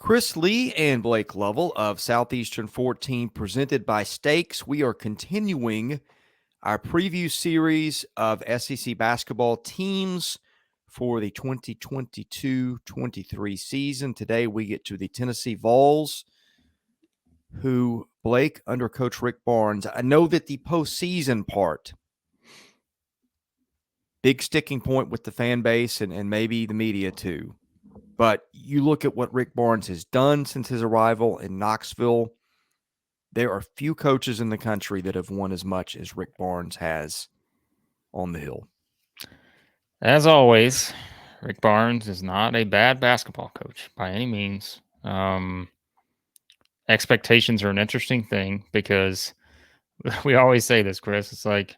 Chris Lee and Blake Lovell of Southeastern 14, presented by Stakes. We are continuing our preview series of SEC basketball teams for the 2022-23 season. Today we get to the Tennessee Vols, who, Blake, under Coach Rick Barnes, I know that the postseason part, big sticking point with the fan base and maybe the media too. But you look at what Rick Barnes has done since his arrival in Knoxville. There are few coaches in the country that have won as much as Rick Barnes has on the Hill. As always, Rick Barnes is not a bad basketball coach by any means. Expectations are an interesting thing because we always say this, Chris. It's like,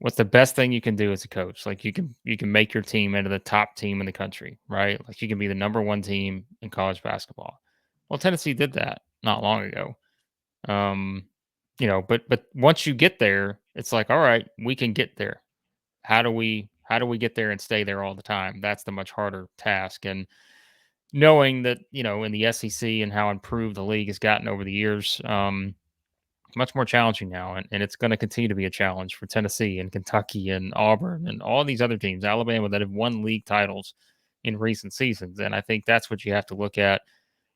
what's the best thing you can do as a coach? Like you can make your team into the top team in the country, right? Like you can be the number one team in college basketball. Well, Tennessee did that not long ago. But once you get there, it's like, all right, we can get there. How do we get there and stay there all the time? That's the much harder task. And knowing that, in the SEC and how improved the league has gotten over the years, much more challenging now, and it's going to continue to be a challenge for Tennessee and Kentucky and Auburn and all these other teams, Alabama, that have won league titles in recent seasons. And I think that's what you have to look at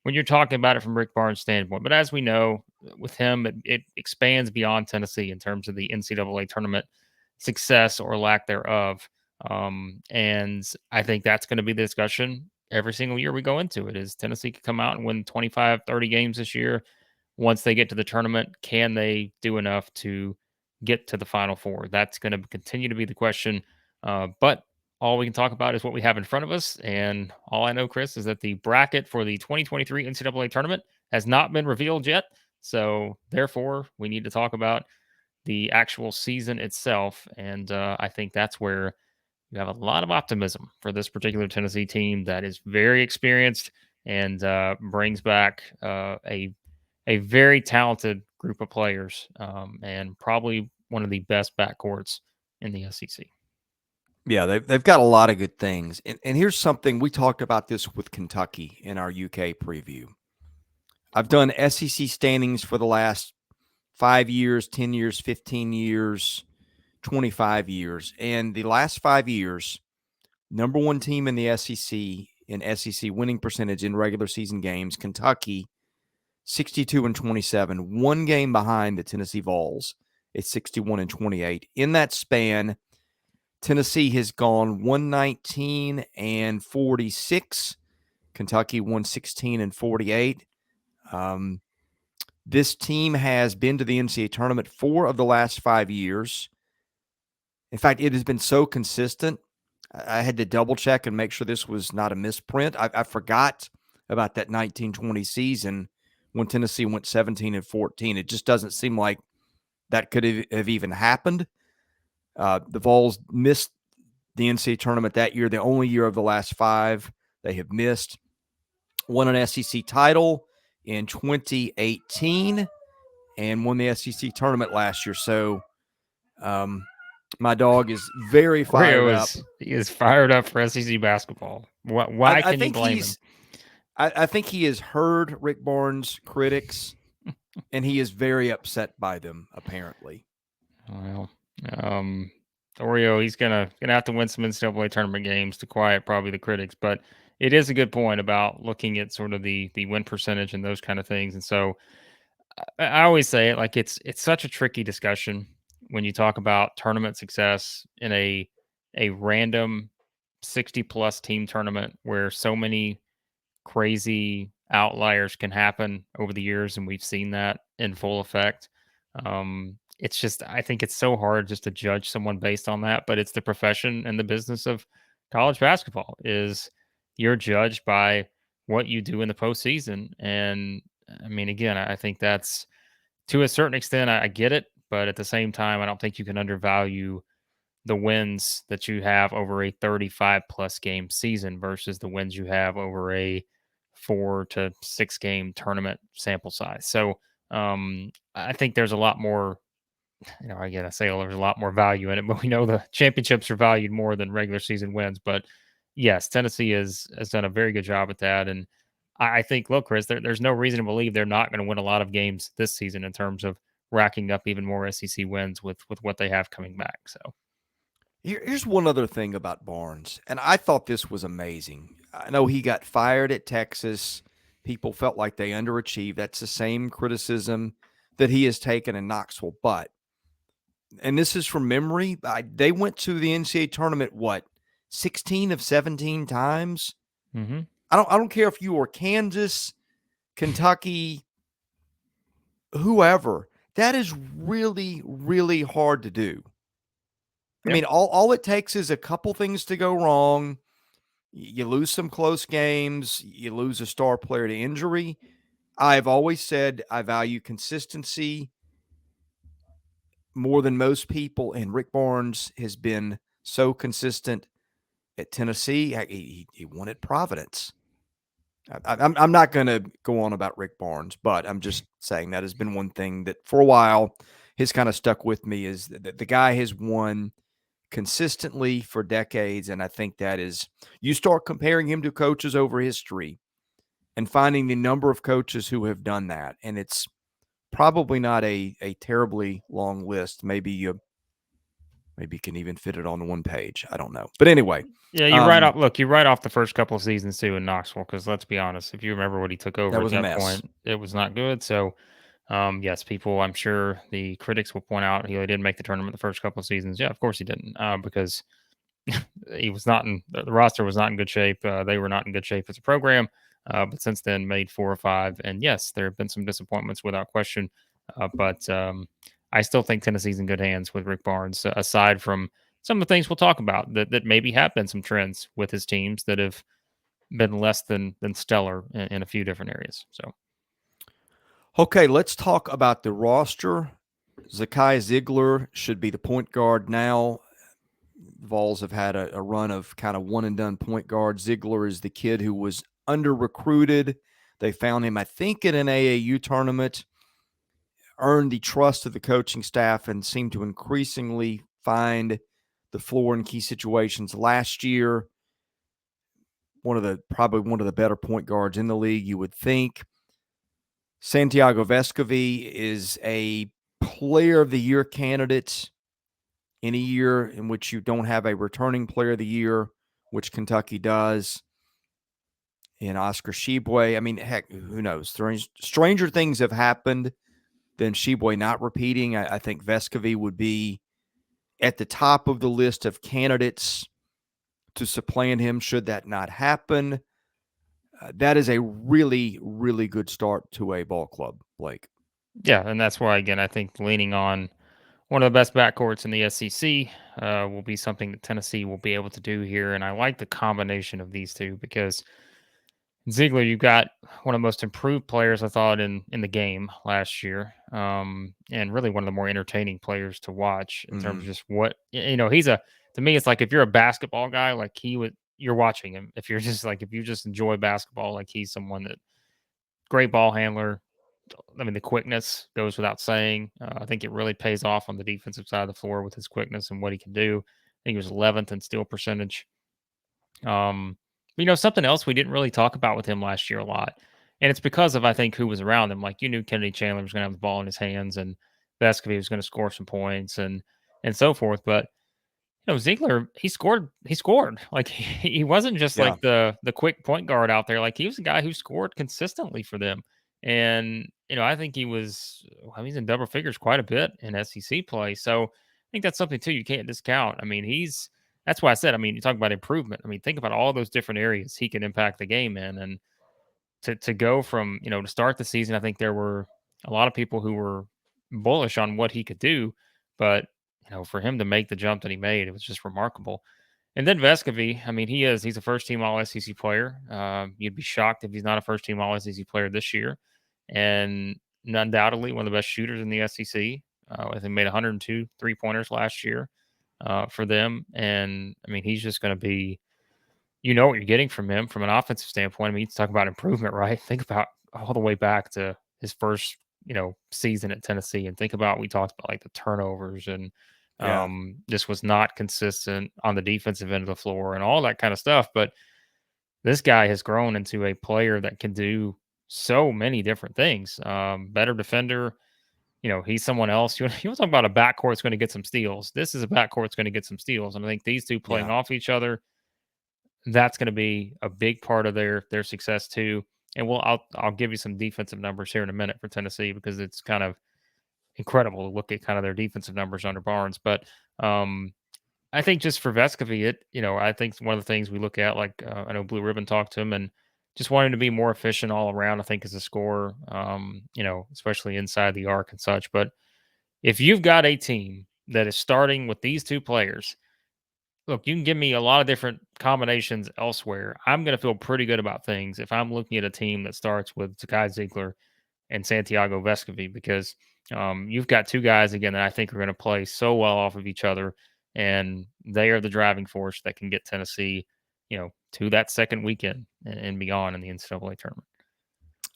when you're talking about it from Rick Barnes' standpoint. But as we know, with him, it expands beyond Tennessee in terms of the NCAA tournament success or lack thereof. And I think that's going to be the discussion every single year we go into it. Is Tennessee could come out and win 25, 30 games this year. Once they get to the tournament, can they do enough to get to the Final Four? That's going to continue to be the question. But all we can talk about is what we have in front of us. And all I know, Chris, is that the bracket for the 2023 NCAA tournament has not been revealed yet. So therefore, we need to talk about the actual season itself. And I think that's where you have a lot of optimism for this particular Tennessee team that is very experienced and brings back a very talented group of players, and probably one of the best backcourts in the SEC. Yeah, they've got a lot of good things. And here's something, we talked about this with Kentucky in our UK preview. I've done SEC standings for the last 5 years, 10 years, 15 years, 25 years. And the last 5 years, number one team in the SEC in SEC winning percentage in regular season games, Kentucky, 62-27, one game behind the Tennessee Vols at 61-28. In that span, Tennessee has gone 119-46. Kentucky 116-48. This team has been to the NCAA tournament 4 of the last 5 years. In fact, it has been so consistent. I had to double check and make sure this was not a misprint. I forgot about that 1920 season when Tennessee went 17-14. It just doesn't seem like that could have even happened. The Vols missed the NCAA tournament that year, the only year of the last 5 they have missed. Won an SEC title in 2018 and won the SEC tournament last year. So my dog is very fired up. He is fired up for SEC basketball. Why can you blame him? I think he has heard Rick Barnes' critics, and he is very upset by them, apparently. Well, Oreo, he's gonna have to win some NCAA tournament games to quiet probably the critics. But it is a good point about looking at sort of the win percentage and those kind of things. And so I always say it, like it's such a tricky discussion when you talk about tournament success in a random 60+ team tournament where so many crazy outliers can happen over the years, and we've seen that in full effect. It's just, I think it's so hard just to judge someone based on that, but it's the profession and the business of college basketball is you're judged by what you do in the postseason. And I mean, again, I think that's, to a certain extent, I get it, but at the same time, I don't think you can undervalue the wins that you have over a 35+ game season versus the wins you have over a 4 to 6 game tournament sample size. So I think there's a lot more, again, I say there's a lot more value in it, but we know the championships are valued more than regular season wins. But yes, Tennessee has done a very good job at that. And I think, look, Chris, there's no reason to believe they're not going to win a lot of games this season in terms of racking up even more SEC wins with what they have coming back. So Here's one other thing about Barnes, and I thought this was amazing. I know he got fired at Texas. People felt like they underachieved. That's the same criticism that he has taken in Knoxville. But, and this is from memory, they went to the NCAA tournament, what, 16 of 17 times? mm-hmm. I don't care if you were Kansas, Kentucky, whoever. That is really, really hard to do. I mean, all it takes is a couple things to go wrong. You lose some close games. You lose a star player to injury. I've always said I value consistency more than most people, and Rick Barnes has been so consistent at Tennessee. He won at Providence. I'm not going to go on about Rick Barnes, but I'm just saying that has been one thing that for a while has kind of stuck with me is that the guy has won consistently for decades. And I think that is, you start comparing him to coaches over history and finding the number of coaches who have done that. And it's probably not a terribly long list. Maybe you can even fit it on one page. I don't know. But anyway. Yeah, you write off. Look, you write off the first couple of seasons too in Knoxville because let's be honest, if you remember what he took over at that point, it was not good. So, yes, people, I'm sure the critics will point out he didn't make the tournament the first couple of seasons. Yeah, of course he didn't, because he was not in the roster was not in good shape. They were not in good shape as a program. But since then, made 4 or 5, and yes, there have been some disappointments without question. But I still think Tennessee's in good hands with Rick Barnes. Aside from some of the things we'll talk about that maybe have been some trends with his teams that have been less than stellar in a few different areas. So, okay, let's talk about the roster. Zakai Zeigler should be the point guard now. The Vols have had a run of kind of one and done point guard. Zeigler is the kid who was under recruited. They found him, I think, at an AAU tournament, earned the trust of the coaching staff, and seemed to increasingly find the floor in key situations. Last year, probably one of the better point guards in the league, you would think. Santiago Vescovi is a player of the year candidate in a year in which you don't have a returning player of the year, which Kentucky does. And Oscar Tshiebwe, I mean, heck, who knows? Stranger things have happened than Tshiebwe not repeating. I think Vescovi would be at the top of the list of candidates to supplant him should that not happen. That is a really, really good start to a ball club, Blake. yeah, and that's why, again, I think leaning on one of the best backcourts in the SEC will be something that Tennessee will be able to do here. And I like the combination of these two because Zeigler, you got one of the most improved players I thought in the game last year, and really one of the more entertaining players to watch in terms of just what he's a. To me, it's like if you're a basketball guy, like you're watching him. If you're just like if you just enjoy basketball, like he's someone that great ball handler. I mean, the quickness goes without saying. I think it really pays off on the defensive side of the floor with his quickness and what he can do. I think he was 11th in steal percentage. Something else we didn't really talk about with him last year a lot, and it's because of I think who was around him. Like you knew Kennedy Chandler was going to have the ball in his hands, and Vescovi was going to score some points, and so forth. But Zeigler, he scored. He scored. Like he wasn't just like the quick point guard out there. Like he was a guy who scored consistently for them. And I think he's in double figures quite a bit in SEC play. So I think that's something too you can't discount. I mean, that's why I said, I mean, you talk about improvement. I mean, think about all those different areas he can impact the game in. And to go from, to start the season, I think there were a lot of people who were bullish on what he could do, but for him to make the jump that he made, it was just remarkable. And then Vescovi, I mean, he's a first team All SEC player. You'd be shocked if he's not a first team All SEC player this year, and undoubtedly one of the best shooters in the SEC. I think made 102 3-pointers last year for them, and I mean, he's just going to be. What you're getting from him from an offensive standpoint. I mean, you talk about improvement, right? Think about all the way back to his first, season at Tennessee, and think about we talked about like the turnovers and just was not consistent on the defensive end of the floor and all that kind of stuff. But this guy has grown into a player that can do so many different things. Better defender. He's someone else. You want to talk about a backcourt that's going to get some steals. This is a backcourt that's going to get some steals. And I think these two playing Yeah. off each other, that's going to be a big part of their success too. And I'll give you some defensive numbers here in a minute for Tennessee because it's kind of incredible to look at kind of their defensive numbers under Barnes. But I think just for Vescovi, I think one of the things we look at, like I know Blue Ribbon talked to him and just wanting to be more efficient all around, I think, as a scorer, especially inside the arc and such. But if you've got a team that is starting with these two players, look, you can give me a lot of different combinations elsewhere. I'm going to feel pretty good about things if I'm looking at a team that starts with Zakai Zeigler and Santiago Vescovi because you've got two guys, again, that I think are going to play so well off of each other, and they are the driving force that can get Tennessee, to that second weekend and beyond in the NCAA tournament.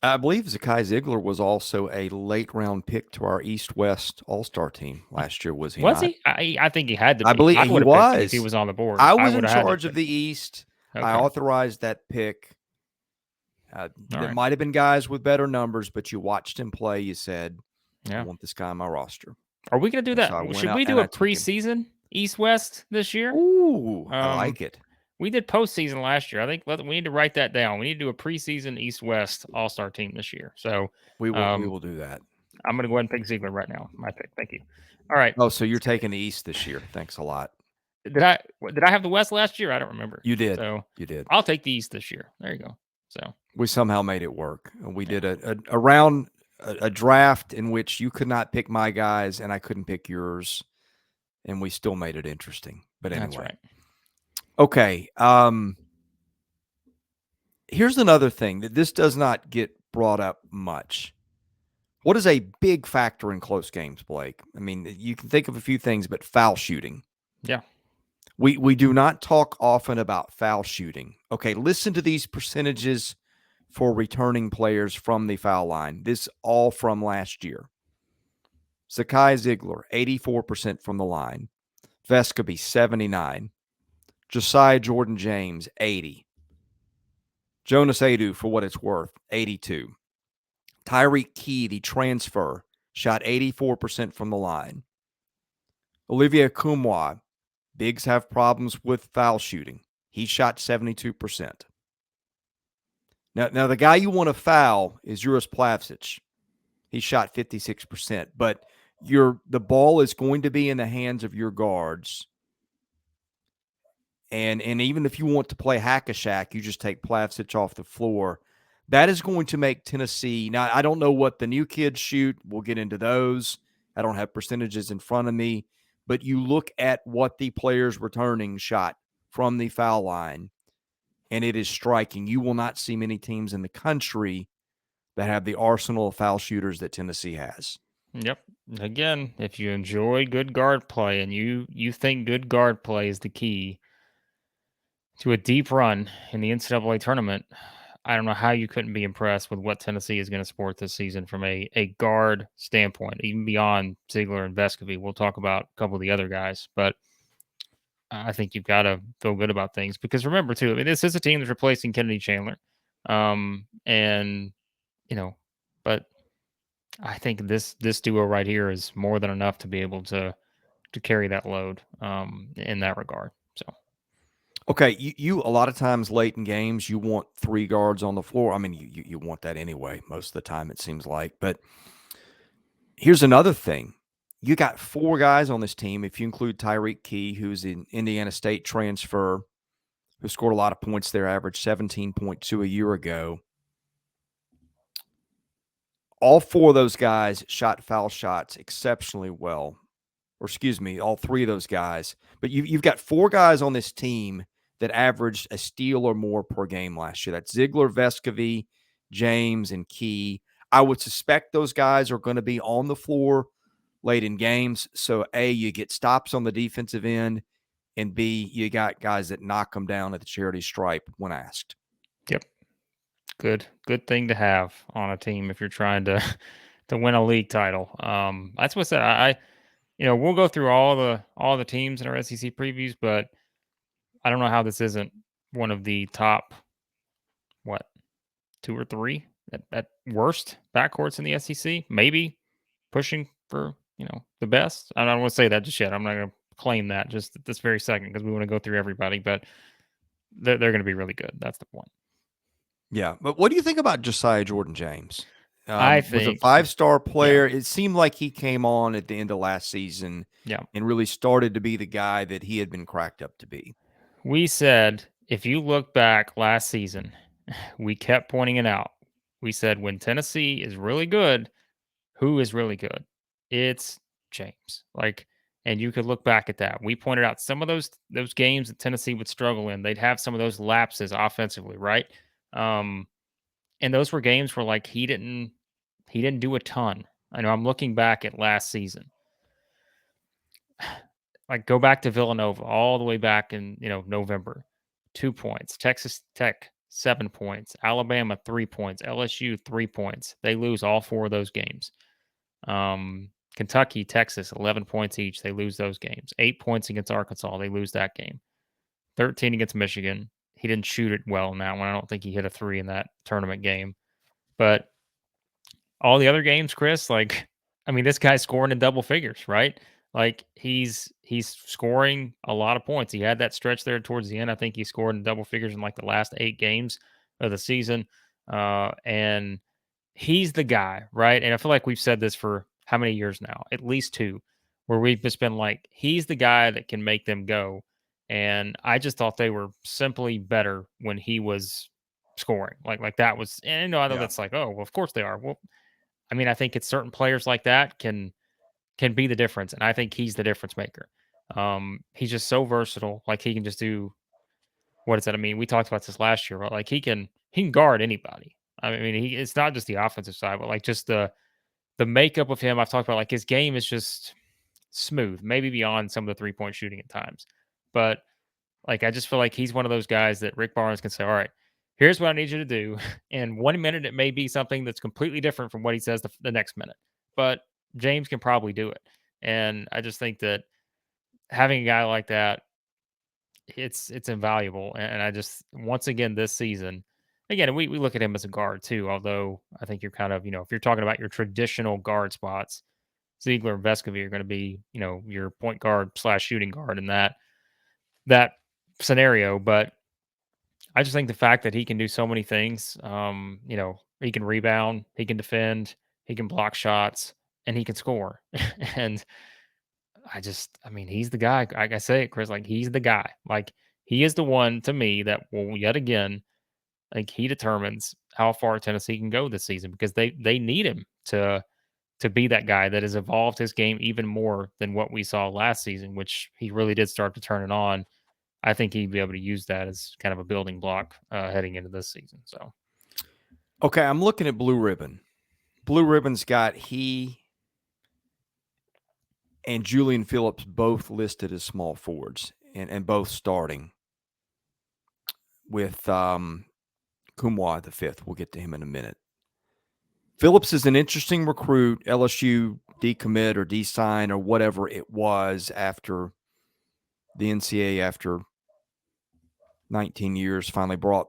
I believe Zakai Zeigler was also a late round pick to our East-West All-Star team last year, was he Was not? he? I think he had to I be. believe I he would have picked him if he was. was on the board. I I was in would have had to charge of pick. the East. I Okay. authorized that pick. All There right. might have been guys with better numbers, but you watched him play. You said, I Yeah. want this guy on my roster. Are we going to do And that? so I went Should out we and do a I took him. preseason East-West this year? Ooh, I Um, like it. We did postseason last year. I think we need to write that down. We need to do a preseason East-West All-Star team this year. So We um, will do that. I'm going to go ahead and pick Zeigler right now. My pick. Thank you. All right. Oh, so you're taking the East this year. Thanks a lot. Did I have the West last year? I don't remember. You did. So You did. I'll take the East this year. There you go. So We somehow made it work. We did a round, a draft in which you could not pick my guys and I couldn't pick yours, and we still made it interesting. But anyway, that's right. Okay. Here's another thing that this does not get brought up much. What is a big factor in close games, Blake? I mean, you can think of a few things, but foul shooting. Yeah. We do not talk often about foul shooting. Okay, listen to these percentages for returning players from the foul line. This all from last year. Zakai Zeigler, 84% from the line. Vescovi, 79. Josiah-Jordan James, 80. Jonas Adu, for what it's worth, 82. Tyreke Key, the transfer, shot 84% from the line. Olivier Nkamhoua, bigs have problems with foul shooting. He shot 72%. Now the guy you want to foul is Juris Plavsic. He shot 56%, but the ball is going to be in the hands of your guards. And even if you want to play hack-a-shack, you just take Plavsic off the floor. That is going to make Tennessee – now, I don't know what the new kids shoot. We'll get into those. I don't have percentages in front of me. But you look at what the players returning shot from the foul line, and it is striking. You will not see many teams in the country that have the arsenal of foul shooters that Tennessee has. Yep. Again, if you enjoy good guard play and you think good guard play is the key to a deep run in the NCAA tournament, I don't know how you couldn't be impressed with what Tennessee is going to sport this season from a guard standpoint, even beyond Zeigler and Vescovi. We'll talk about a couple of the other guys, but I think you've got to feel good about things because remember too, I mean, this is a team that's replacing Kennedy Chandler, and but I think this duo right here is more than enough to be able to carry that load in that regard. So. Okay, you a lot of times late in games, you want three guards on the floor. I mean, you want that anyway, most of the time it seems like. But here's another thing. You got four guys on this team, if you include Tyreke Key, who's an Indiana State transfer, who scored a lot of points there, averaged 17.2 a year ago. All four of those guys shot foul shots exceptionally well. Or excuse me, all three of those guys. But you've got four guys on this team that averaged a steal or more per game last year. That's Zeigler, Vescovi, James, and Key. I would suspect those guys are going to be on the floor late in games. So, A, you get stops on the defensive end, and B, you got guys that knock them down at the charity stripe when asked. Yep. Good thing to have on a team if you're trying to win a league title. That's what's that. We'll go through all the teams in our SEC previews, but I don't know how this isn't one of the top what, 2 or 3 at worst backcourts in the SEC, maybe pushing for, the best. I don't want to say that just yet. I'm not going to claim that just at this very second because we want to go through everybody, but they're going to be really good. That's the point. Yeah, but what do you think about Josiah-Jordan James? I Was a think, five-star yeah, player. It seemed like he came on at the end of last season yeah. and really started to be the guy that he had been cracked up to be. We said if you look back last season, we kept pointing it out. We said when Tennessee is really good, who is really good? It's James. And you could look back at that. We pointed out some of those games that Tennessee would struggle in. They'd have some of those lapses offensively, right? Um, and those were games where he didn't do a ton. I know I'm looking back at last season. Like go back to Villanova all the way back in, November. 2 points. Texas Tech 7 points. Alabama 3 points. LSU 3 points. They lose all 4 of those games. Kentucky, Texas 11 points each. They lose those games. 8 points against Arkansas. They lose that game. 13 against Michigan. He didn't shoot it well in that one. I don't think he hit a 3 in that tournament game. But all the other games, Chris, this guy's scoring in double figures, right? He's scoring a lot of points. He had that stretch there towards the end. I think he scored in double figures in the last 8 games of the season. And he's the guy, right? And I feel like we've said this for how many years now? At least 2, where we've just been like, he's the guy that can make them go. And I just thought they were simply better when he was scoring. Like that was, and I know Yeah. that's oh, well, of course they are. Well, I think it's certain players like that can be the difference, and I think he's the difference maker. He's just so versatile. He can just do what does that mean? We talked about this last year, but he can guard anybody. It's not just the offensive side, but just the makeup of him. I've talked about his game is just smooth, maybe beyond some of the 3-point shooting at times, but I just feel like he's one of those guys that Rick Barnes can say, all right, here's what I need you to do. And 1 minute, it may be something that's completely different from what he says the next minute, but James can probably do it. And I just think that having a guy like that, it's invaluable. And I just, once again, this season, again, we look at him as a guard too, although I think you're kind of, if you're talking about your traditional guard spots, Zeigler and Vescovi are going to be, your point guard / shooting guard in that scenario. But I just think the fact that he can do so many things, he can rebound, he can defend, he can block shots, and he can score. And he's the guy. Like I say it, Chris, he's the guy. He is the one to me that will yet again, he determines how far Tennessee can go this season because they need him to be that guy that has evolved his game even more than what we saw last season, which he really did start to turn it on. I think he'd be able to use that as kind of a building block heading into this season. So, Okay, I'm looking at Blue Ribbon. Blue Ribbon's got he and Julian Phillips both listed as small forwards and both starting with Nkamhoua the fifth. We'll get to him in a minute. Phillips is an interesting recruit. LSU decommit or design or whatever it was after the NCAA after 19 years finally brought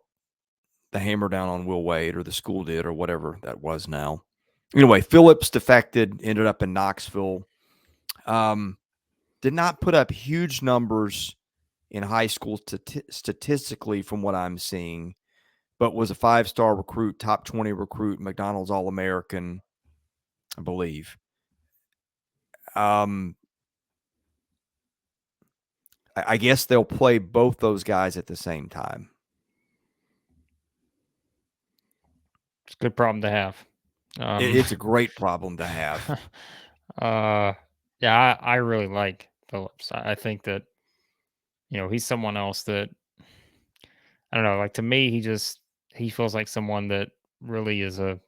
the hammer down on Will Wade, or the school did, or whatever that was now. Anyway, Phillips defected, ended up in Knoxville. Did not put up huge numbers in high school statistically from what I'm seeing, but was a 5-star recruit, top 20 recruit, McDonald's All-American, I believe. I guess they'll play both those guys at the same time. it's a good problem to have. It's a great problem to have. Yeah, I really like Phillips. I think that, he's someone else that, I don't know, to me, he feels like someone that really is a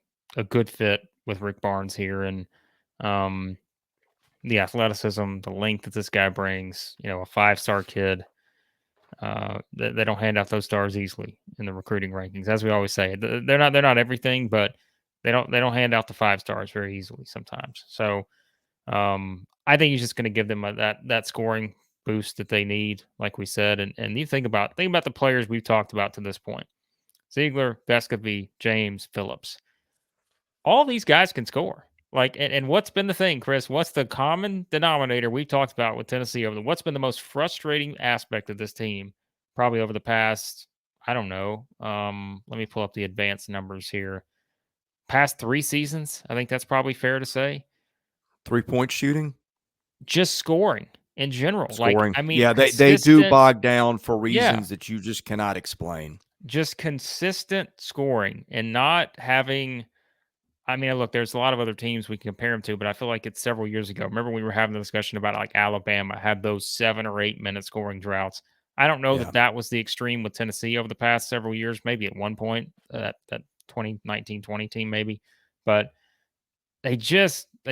good fit with Rick Barnes here. And um, the athleticism, the length that this guy brings, a 5-star kid. They don't hand out those stars easily in the recruiting rankings, as we always say. They're not everything, but they don't hand out the 5 stars very easily sometimes. So I think he's just going to give them that scoring boost that they need, like we said. And you think about the players we've talked about to this point. Zeigler, Vescovi, James, Phillips. All these guys can score. Like, and what's been the thing, Chris? What's the common denominator we've talked about with Tennessee what's been the most frustrating aspect of this team probably over the past, I don't know. Let me pull up the advanced numbers here. Past 3 seasons, I think that's probably fair to say. 3-point shooting? Just scoring in general. Like, Scoring. I mean, Yeah, they do consistent, bog down for yeah, reasons that you just cannot explain. just consistent scoring and not having. I mean, look, there's a lot of other teams we can compare them to, but I feel like it's several years ago. Remember, we were having the discussion about like Alabama had those 7 or 8 minute scoring droughts. I don't know Yeah. that that was the extreme with Tennessee over the past several years. Maybe at one point, that 2019-20 team, maybe, but they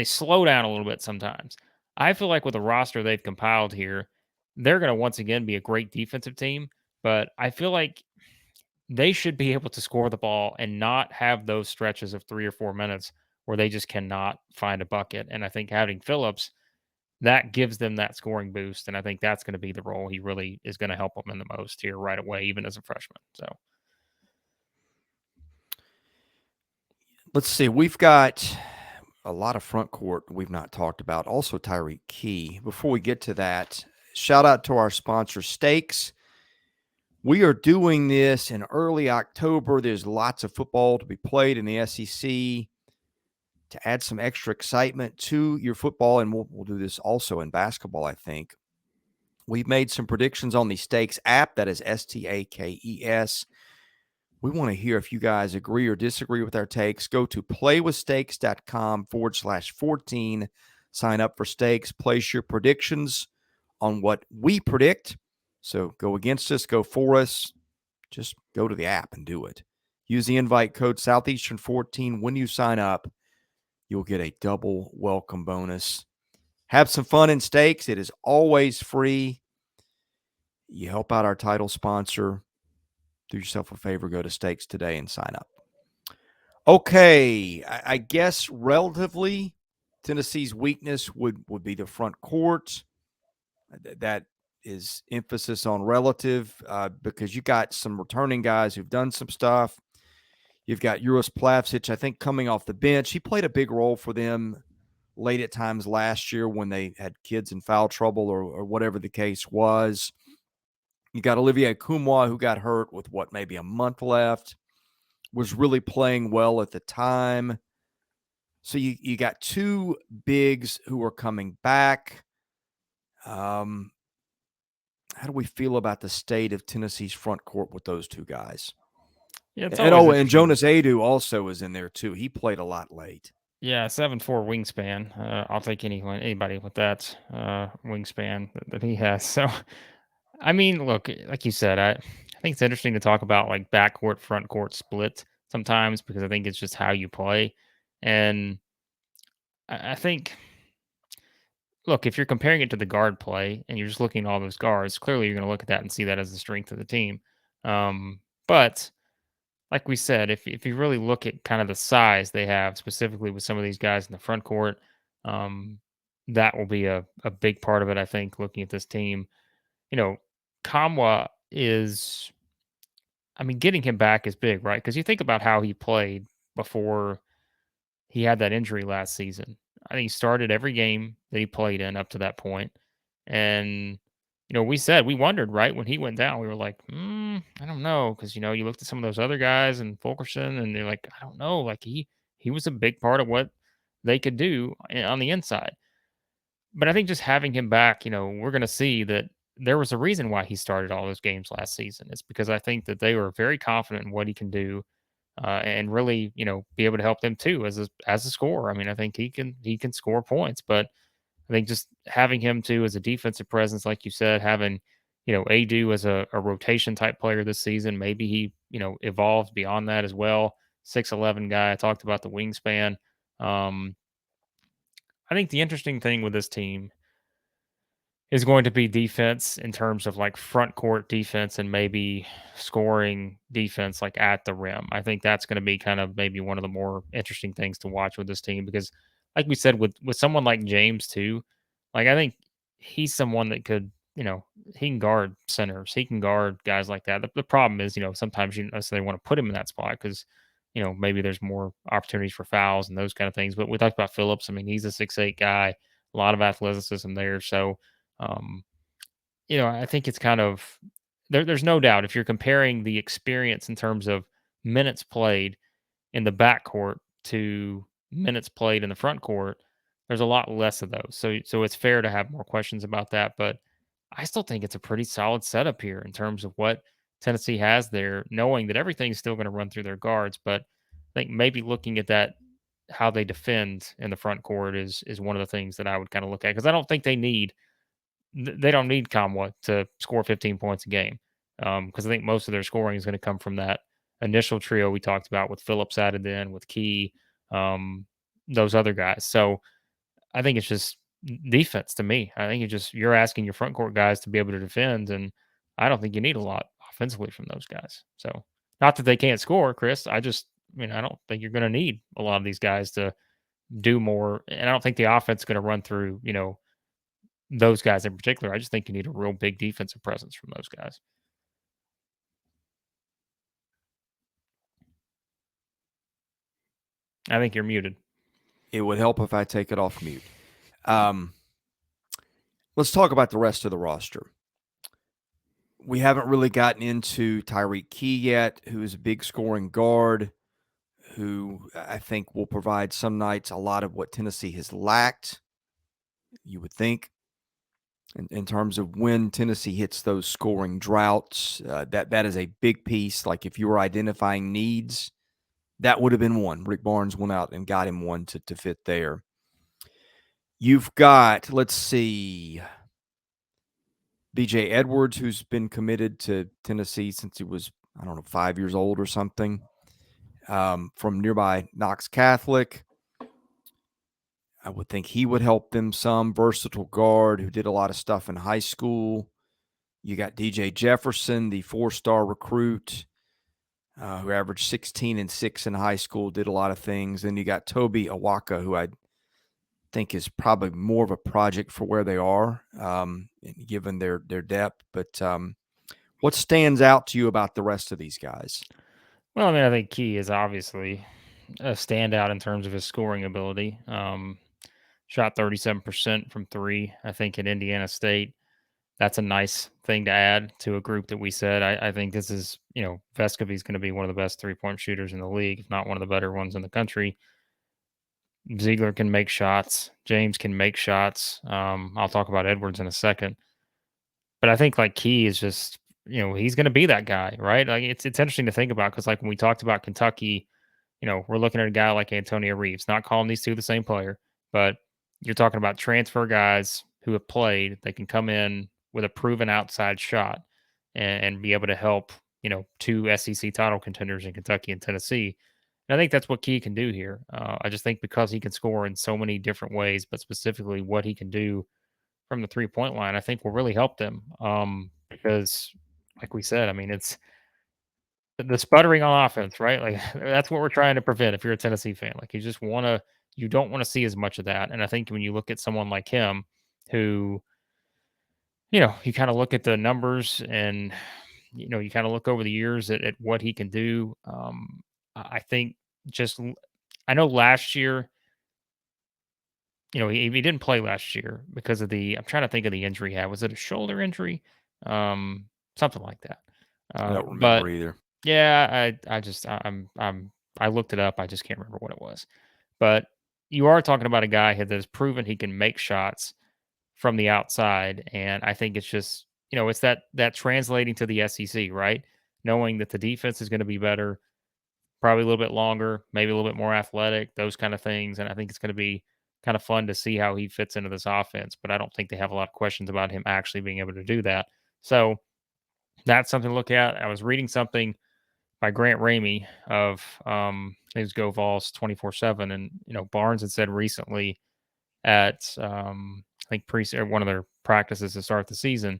slow down a little bit sometimes. I feel like with the roster they've compiled here, they're going to once again be a great defensive team, but I feel like they should be able to score the ball and not have those stretches of 3 or 4 minutes where they just cannot find a bucket. And I think having Phillips, that gives them that scoring boost. And I think that's going to be the role he really is going to help them in the most here right away, even as a freshman. So Let's see. We've got a lot of front court we've not talked about. Also, Tyreke Key. Before we get to that, shout out to our sponsor, Steaks. We are doing this in early October. There's lots of football to be played in the SEC. To add some extra excitement to your football, and we'll do this also in basketball, I think. We've made some predictions on the Stakes app. That is STAKES. We want to hear if you guys agree or disagree with our takes. Go to playwithstakes.com/14. Sign up for Stakes. Place your predictions on what we predict. So go against us, go for us. Just go to the app and do it. Use the invite code Southeastern14 when you sign up. You'll get a double welcome bonus. Have some fun in Stakes. It is always free. You help out our title sponsor. Do yourself a favor. Go to Stakes today and sign up. Okay. I guess relatively Tennessee's weakness would be the front court. That is emphasis on relative because you got some returning guys who've done some stuff. You've got Uros Plavsic, I think, coming off the bench. He played a big role for them late at times last year when they had kids in foul trouble or whatever the case was. You got Olivier Nkamhoua, who got hurt with maybe a month left, was really playing well at the time. So you got two bigs who are coming back. How do we feel about the state of Tennessee's front court with those two guys? yeah, it's And always and interesting. Jonas Adu also is in there too. He played a lot late. Yeah, 7'4" wingspan. I'll take anybody with that wingspan that he has. So, I mean, look, like you said, I think it's interesting to talk about like backcourt, front court split sometimes because I think it's just how you play. And I think, look, if you're comparing it to the guard play and you're just looking at all those guards, clearly you're going to look at that and see that as the strength of the team. But like we said, if you really look at kind of the size they have, specifically with some of these guys in the front court, um, that will be a big part of it. I think looking at this team, you know, Kamwa is, I mean, getting him back is big, right? Because you think about how he played before he had that injury last season. I think he started every game that he played in up to that point, and we wondered, right, when he went down, we were like, I don't know, because you looked at some of those other guys and Fulkerson, and you're like, I don't know, like he was a big part of what they could do on the inside. But I think just having him back, we're going to see that there was a reason why he started all those games last season. It's because I think that they were very confident in what he can do, and really, be able to help them too as a scorer. I mean, I think he can score points, but I think just having him too as a defensive presence, like you said, having Adu as a rotation type player this season, maybe he evolves beyond that as well. 6'11" guy. I talked about the wingspan. Um, I think the interesting thing with this team is going to be defense in terms of like front court defense and maybe scoring defense like at the rim. I think that's going to be kind of maybe one of the more interesting things to watch with this team because like we said with someone like James too, like I think he's someone that could he can guard centers. He can guard guys like that. The problem is, sometimes you don't necessarily want to put him in that spot because, maybe there's more opportunities for fouls and those kind of things. But we talked about Phillips. I mean, he's a 6'8" guy, a lot of athleticism there. So, um, I think it's kind of there's no doubt if you're comparing the experience in terms of minutes played in the backcourt to minutes played in the front court, there's a lot less of those. So it's fair to have more questions about that, but I still think it's a pretty solid setup here in terms of what Tennessee has there, knowing that everything's still going to run through their guards. But I think maybe looking at that, how they defend in the front court is one of the things that I would kind of look at because I don't think they don't need Kamwa to score 15 points a game because I think most of their scoring is going to come from that initial trio we talked about with Phillips added in, with Key, um, those other guys. So I think it's just defense to me. I think you're asking your front court guys to be able to defend, and I don't think you need a lot offensively from those guys. So not that they can't score, Chris. I don't think you're going to need a lot of these guys to do more, and I don't think the offense is going to run through those guys in particular. I just think you need a real big defensive presence from those guys. I think you're muted. It would help if I take it off mute. Let's talk about the rest of the roster. We haven't really gotten into Tyreke Key yet, who is a big scoring guard, who I think will provide some nights a lot of what Tennessee has lacked, you would think, in terms of when Tennessee hits those scoring droughts. That is a big piece. Like if you were identifying needs, that would have been one. Rick Barnes went out and got him one to fit there. You've got, let's see, BJ Edwards, who's been committed to Tennessee since he was, 5 years old or something, from nearby Knox Catholic. I would think he would help them some. Versatile guard who did a lot of stuff in high school. You got DJ Jefferson, the 4-star recruit, who averaged 16 and 6 in high school, did a lot of things. Then you got Toby Awaka, who I think is probably more of a project for where they are, given their depth. But what stands out to you about the rest of these guys? Well, I mean, I think Key is obviously a standout in terms of his scoring ability. Shot 37% from three, I think, at Indiana State. That's a nice thing to add to a group that we said. I think this is, Vescovi is going to be one of the best 3-point shooters in the league, if not one of the better ones in the country. Zeigler can make shots. James can make shots. I'll talk about Edwards in a second. But I think like Key is just, he's going to be that guy, right? Like it's interesting to think about because like when we talked about Kentucky, we're looking at a guy like Antonio Reeves, not calling these two the same player, but you're talking about transfer guys who have played. They can come in with a proven outside shot and be able to help, two SEC title contenders in Kentucky and Tennessee. And I think that's what Key can do here. I just think because he can score in so many different ways, but specifically what he can do from the 3-point line, I think will really help them. Because, like we said, I mean, it's the sputtering on offense, right? Like that's what we're trying to prevent. If you're a Tennessee fan, like you don't want to see as much of that. And I think when you look at someone like him, who, you kind of look at the numbers and you kind of look over the years at what he can do. I think just I know last year, he didn't play last year because of I'm trying to think of the injury he had. Was it a shoulder injury? Something like that. I don't But remember either. yeah, I looked it up. I just can't remember what it was. But you are talking about a guy that has proven he can make shots from the outside, and I think it's just it's that translating to the SEC, right? Knowing that the defense is going to be better, probably a little bit longer, maybe a little bit more athletic, those kind of things, and I think it's going to be kind of fun to see how he fits into this offense. But I don't think they have a lot of questions about him actually being able to do that. So that's something to look at. I was reading something by Grant Ramey of his Go Vols 24/7, and Barnes had said recently at I think one of their practices to start the season,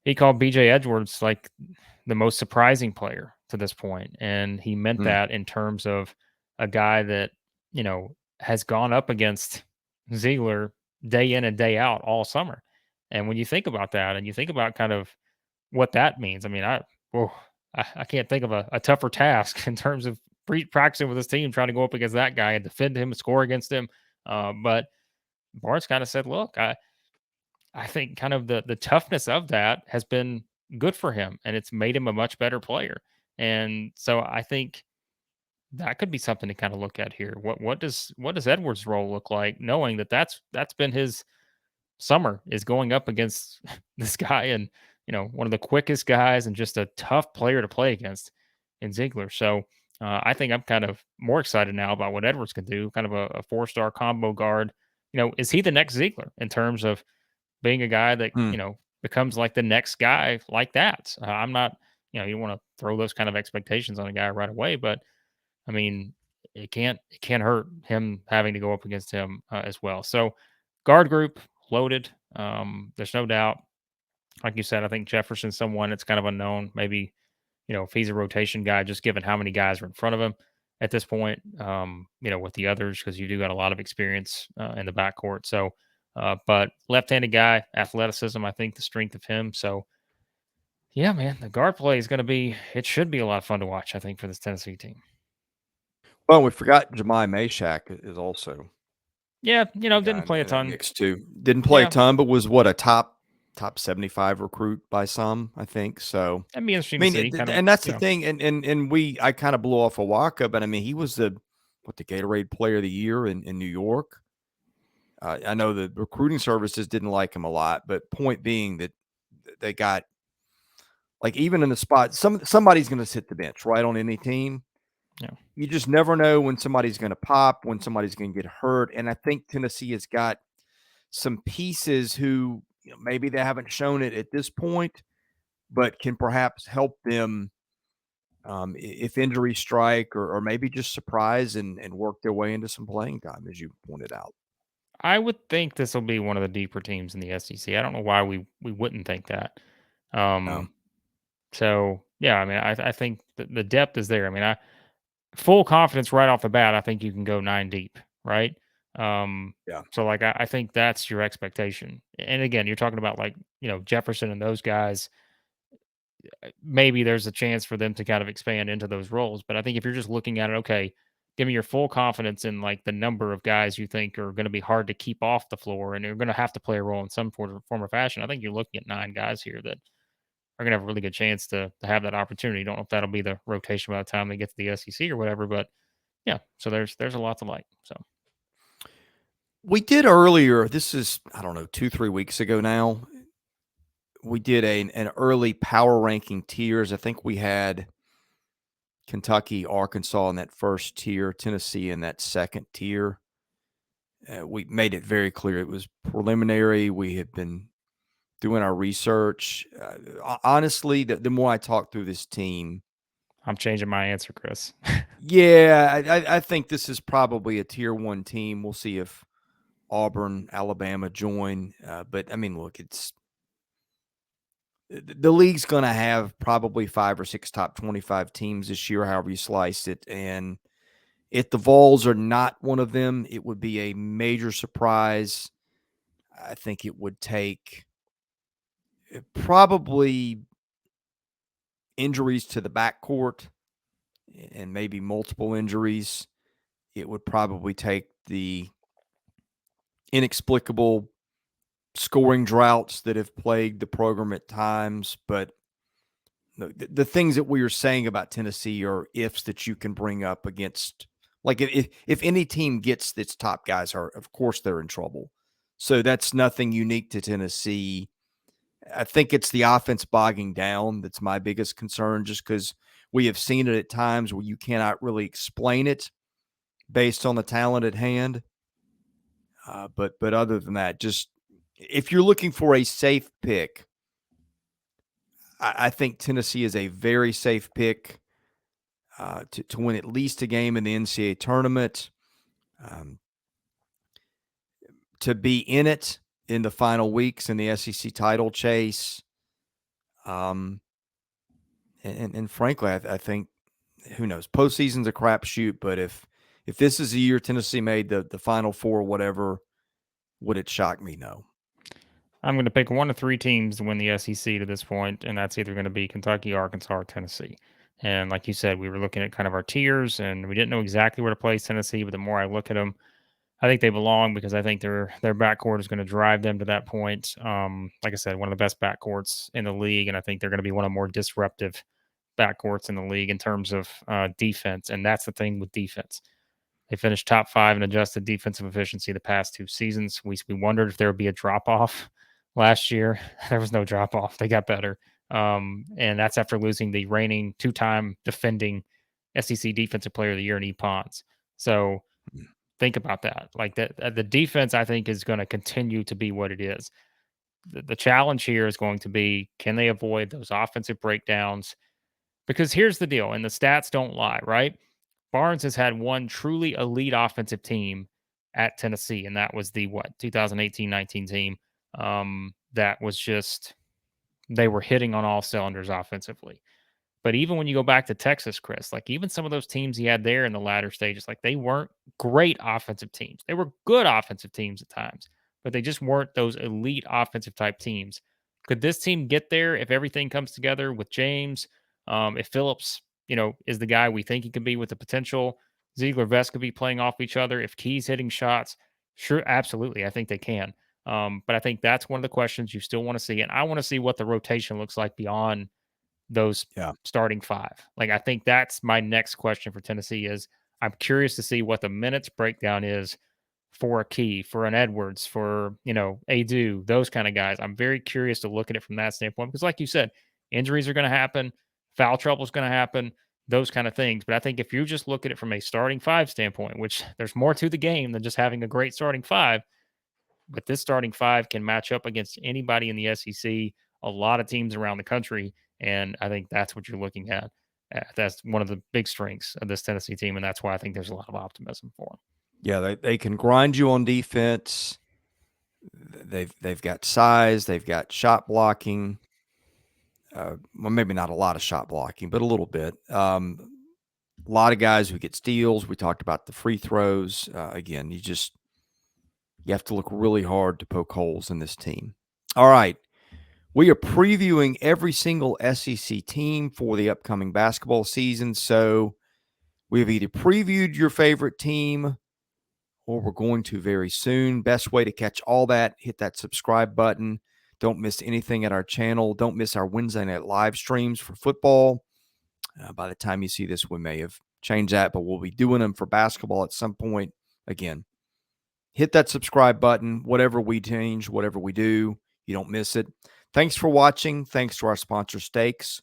he called BJ Edwards like the most surprising player to this point, and he meant that in terms of a guy that has gone up against Zeigler day in and day out all summer, And when you think about that, and you think about kind of what that means, I mean, I can't think of a tougher task in terms of practicing with this team, trying to go up against that guy and defend him and score against him. But Barnes kind of said, "Look, I think kind of the toughness of that has been good for him, and it's made him a much better player." And so I think that could be something to kind of look at here. What does Edwards' role look like, knowing that that's been his summer, is going up against this guy, and one of the quickest guys and just a tough player to play against in Zeigler. So I think I'm kind of more excited now about what Edwards can do, kind of a 4-star combo guard. Is he the next Zeigler in terms of being a guy that Hmm. becomes like the next guy like that? I'm not, you want to throw those kind of expectations on a guy right away, but I mean, it can't hurt him having to go up against him as well. So guard group loaded. There's no doubt. Like you said, I think Jefferson's someone that's kind of unknown. Maybe if he's a rotation guy, just given how many guys are in front of him at this point. With the others, because you do got a lot of experience in the backcourt. So, but left-handed guy, athleticism. I think the strength of him. So, yeah, man, the guard play is going to be. It should be a lot of fun to watch. I think for this Tennessee team. Well, we forgot Jemai Mashak is also Yeah, a guy didn't play a in that ton. mix too. Didn't play a Yeah, ton, but was what, a top 75 recruit by some, I think. So, that'd be interesting I to mean, see. Kind of, and that's the thing. And I kind of blew off a Waka, but I mean, he was the Gatorade Player of the Year in New York. I know the recruiting services didn't like him a lot, but point being that they got, like, even in the spot, somebody's going to sit the bench, right, on any team. yeah. You just never know when somebody's going to pop, when somebody's going to get hurt. And I think Tennessee has got some pieces who, maybe they haven't shown it at this point, but can perhaps help them if injuries strike, or maybe just surprise and work their way into some playing time, as you pointed out. I would think this will be one of the deeper teams in the SEC. I don't know why we wouldn't think that. Um, Um, so yeah, I mean, I think the depth is there. I mean, I full confidence right off the bat. I think you can go 9 deep, right? Um, yeah. so like I think that's your expectation. And again, you're talking about like Jefferson and those guys. Maybe there's a chance for them to kind of expand into those roles. But I think if you're just looking at it, okay, give me your full confidence in like the number of guys you think are going to be hard to keep off the floor and you're going to have to play a role in some form or fashion. I think you're looking at 9 guys here that are going to have a really good chance to have that opportunity. Don't know if that'll be the rotation by the time they get to the SEC or whatever, but yeah. So there's a lot to like. So We did earlier, this is, I don't know, 2, 3 weeks ago now. We did an early power ranking tiers. I think we had Kentucky, Arkansas in that first tier, Tennessee in that second tier. We made it very clear it was preliminary. We had been doing our research. Honestly, the more I talk through this team, I'm changing my answer, Chris. yeah, I think this is probably a tier one team. We'll see if Auburn, Alabama join. But I mean, look, the league's going to have probably 5 or 6 top 25 teams this year, however you slice it. And if the Vols are not one of them, it would be a major surprise. I think it would take probably injuries to the backcourt and maybe multiple injuries. It would probably take the inexplicable scoring droughts that have plagued the program at times. But the things that we are saying about Tennessee are ifs that you can bring up against, like, if any team gets its top guys hurt, of course they're in trouble. So that's nothing unique to Tennessee. I think it's the offense bogging down that's my biggest concern, just because we have seen it at times where you cannot really explain it based on the talent at hand. But other than that, just if you're looking for a safe pick, I think Tennessee is a very safe pick to win at least a game in the NCAA tournament, um, to be in it in the final weeks in the SEC title chase. Um, and frankly, I think, who knows? Postseason's a crapshoot, but if this is the year Tennessee made the Final Four, whatever, would it shock me? No. I'm going to pick one of three teams to win the SEC to this point, and that's either going to be Kentucky, Arkansas, or Tennessee. And like you said, we were looking at kind of our tiers, and we didn't know exactly where to place Tennessee. But the more I look at them, I think they belong because I think their backcourt is going to drive them to that point. Like I said, one of the best backcourts in the league, and I think they're going to be one of the more disruptive backcourts in the league in terms of defense. And that's the thing with defense. They finished top 5 in adjusted defensive efficiency the past 2 seasons. We wondered if there would be a drop off last year. There was no drop off. They got better. And that's after losing the reigning 2-time defending SEC Defensive Player of the Year in E. Pons. So think about that. Like the defense, I think, is going to continue to be what it is. The challenge here is going to be, can they avoid those offensive breakdowns? Because here's the deal, and the stats don't lie, right? Barnes has had one truly elite offensive team at Tennessee, and that was the 2018-19 team. That was just, they were hitting on all cylinders offensively. But even when you go back to Texas, Chris, like even some of those teams he had there in the latter stages, like they weren't great offensive teams. They were good offensive teams at times, but they just weren't those elite offensive type teams. Could this team get there if everything comes together with James? If Phillips, is the guy we think he could be with the potential, Zeigler, Vescovi playing off each other, if Key's hitting shots, sure, absolutely, I think they can. But I think that's one of the questions you still want to see, and I want to see what the rotation looks like beyond those starting 5. Like, I think that's my next question for Tennessee is I'm curious to see what the minutes breakdown is for a Key, for an Edwards, for, Adu, those kind of guys. I'm very curious to look at it from that standpoint because like you said, injuries are going to happen, foul trouble is going to happen, those kind of things. But I think if you just look at it from a starting 5 standpoint, which there's more to the game than just having a great starting 5, but this starting 5 can match up against anybody in the SEC, a lot of teams around the country. And I think that's what you're looking at. That's one of the big strengths of this Tennessee team. And that's why I think there's a lot of optimism for them. Yeah, they can grind you on defense. They've got size. They've got shot blocking. Well, maybe not a lot of shot blocking, but a little bit. A lot of guys who get steals. We talked about the free throws. Again, you have to look really hard to poke holes in this team. All right. We are previewing every single SEC team for the upcoming basketball season. So we've either previewed your favorite team or we're going to very soon. Best way to catch all that, hit that subscribe button. Don't miss anything at our channel. Don't miss our Wednesday night live streams for football. By the time you see this, we may have changed that, but we'll be doing them for basketball at some point. Again, hit that subscribe button. Whatever we change, whatever we do, you don't miss it. Thanks for watching. Thanks to our sponsor, Steaks.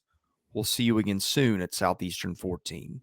We'll see you again soon at Southeastern 14.